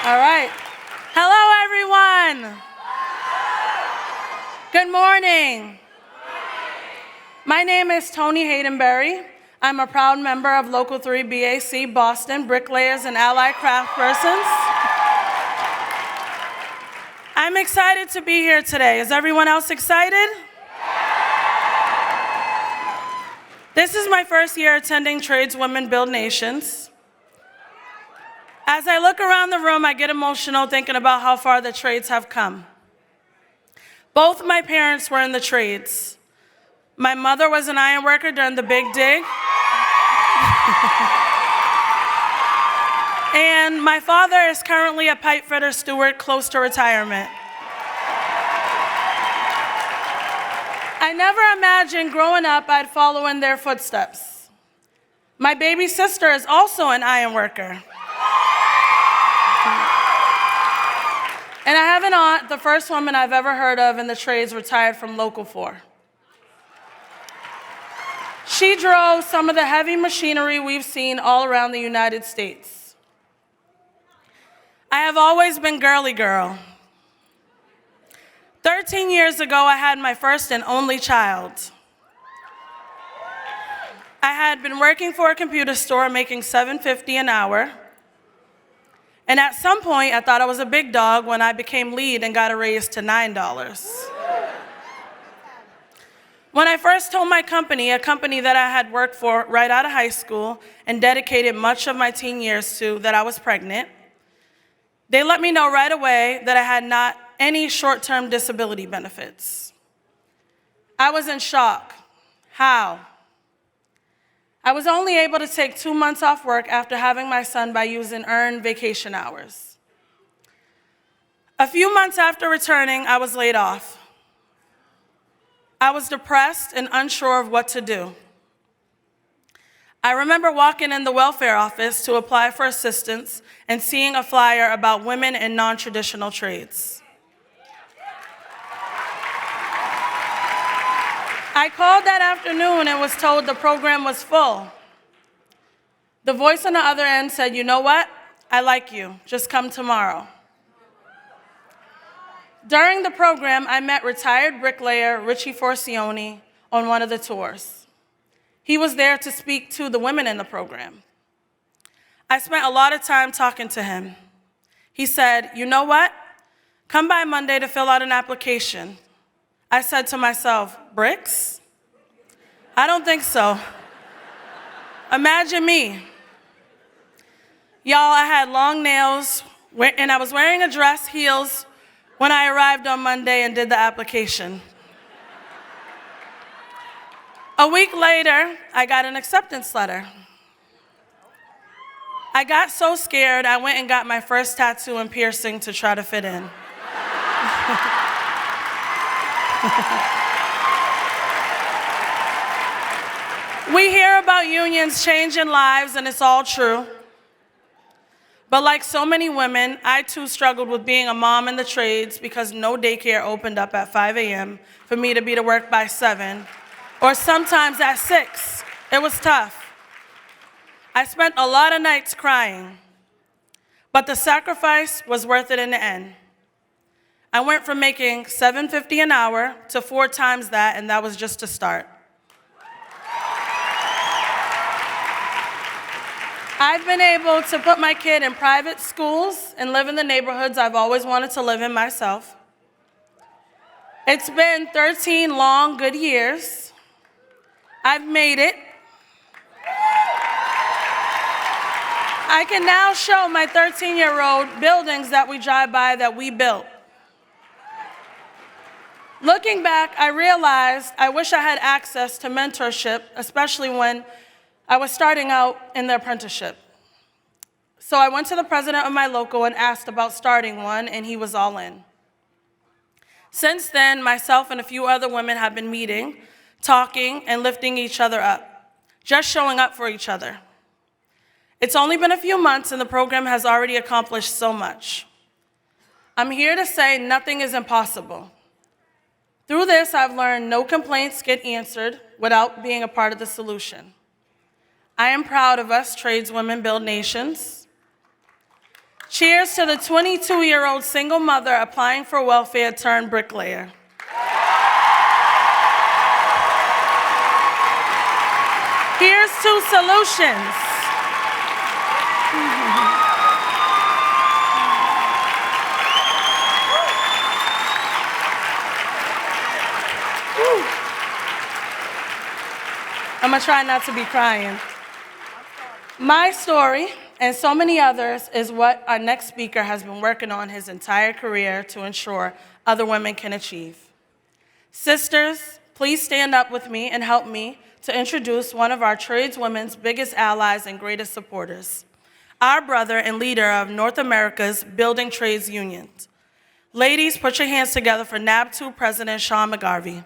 All right. Hello, everyone. Good morning. My name is Tonye Hayden. I'm a proud member of Local 3 BAC Boston Bricklayers and Allied Craftspersons. I'm excited to be here today. Is everyone else excited? This is my first year attending Tradeswomen Build Nations. As I look around the room, I get emotional thinking about how far the trades have come. Both my parents were in the trades. My mother was an iron worker during the Big Dig. And my father is currently a pipe fitter steward close to retirement. I never imagined growing up I'd follow in their footsteps. My baby sister is also an iron worker. And I have an aunt, the first woman I've ever heard of in the trades, retired from Local 4. She drove some of the heavy machinery we've seen all around the United States. I have always been girly girl. 13 years ago, I had my first and only child. I had been working for a computer store making $7.50 an hour. And at some point, I thought I was a big dog when I became lead and got a raise to $9. When I first told my company, a company that I had worked for right out of high school and dedicated much of my teen years to, that I was pregnant, they let me know right away that I had not any short-term disability benefits. I was in shock. How? I was only able to take 2 months off work after having my son by using earned vacation hours. A few months after returning, I was laid off. I was depressed and unsure of what to do. I remember walking in the welfare office to apply for assistance and seeing a flyer about women in non-traditional trades. I called that afternoon and was told the program was full. The voice on the other end said, "You know what? I like you. Just come tomorrow." During the program, I met retired bricklayer Richie Forcione on one of the tours. He was there to speak to the women in the program. I spent a lot of time talking to him. He said, "You know what? Come by Monday to fill out an application." I said to myself, bricks? I don't think so. Imagine me. Y'all, I had long nails, and I was wearing a dress, heels, when I arrived on Monday and did the application. A week later, I got an acceptance letter. I got so scared, I went and got my first tattoo and piercing to try to fit in. We hear about unions changing lives, and it's all true. But like so many women, I too struggled with being a mom in the trades because no daycare opened up at 5 a.m. for me to be to work by 7, or sometimes at 6. It was tough. I spent a lot of nights crying, but the sacrifice was worth it in the end. I went from making $7.50 an hour to 4 times that, and that was just a start. I've been able to put my kid in private schools and live in the neighborhoods I've always wanted to live in myself. It's been 13 long, good years. I've made it. I can now show my 13-year-old buildings that we drive by that we built. Looking back, I realized I wish I had access to mentorship, especially when I was starting out in the apprenticeship. So I went to the president of my local and asked about starting one, and he was all in. Since then, myself and a few other women have been meeting, talking, and lifting each other up, just showing up for each other. It's only been a few months, and the program has already accomplished so much. I'm here to say nothing is impossible. Through this, I've learned no complaints get answered without being a part of the solution. I am proud of us, Tradeswomen Build Nations. Cheers to the 22-year-old single mother applying for welfare turned bricklayer. Here's to solutions. I'm gonna try not to be crying. My story, and so many others, is what our next speaker has been working on his entire career to ensure other women can achieve. Sisters, please stand up with me and help me to introduce one of our tradeswomen's biggest allies and greatest supporters, our brother and leader of North America's Building Trades Unions. Ladies, put your hands together for NAB2 President Sean McGarvey.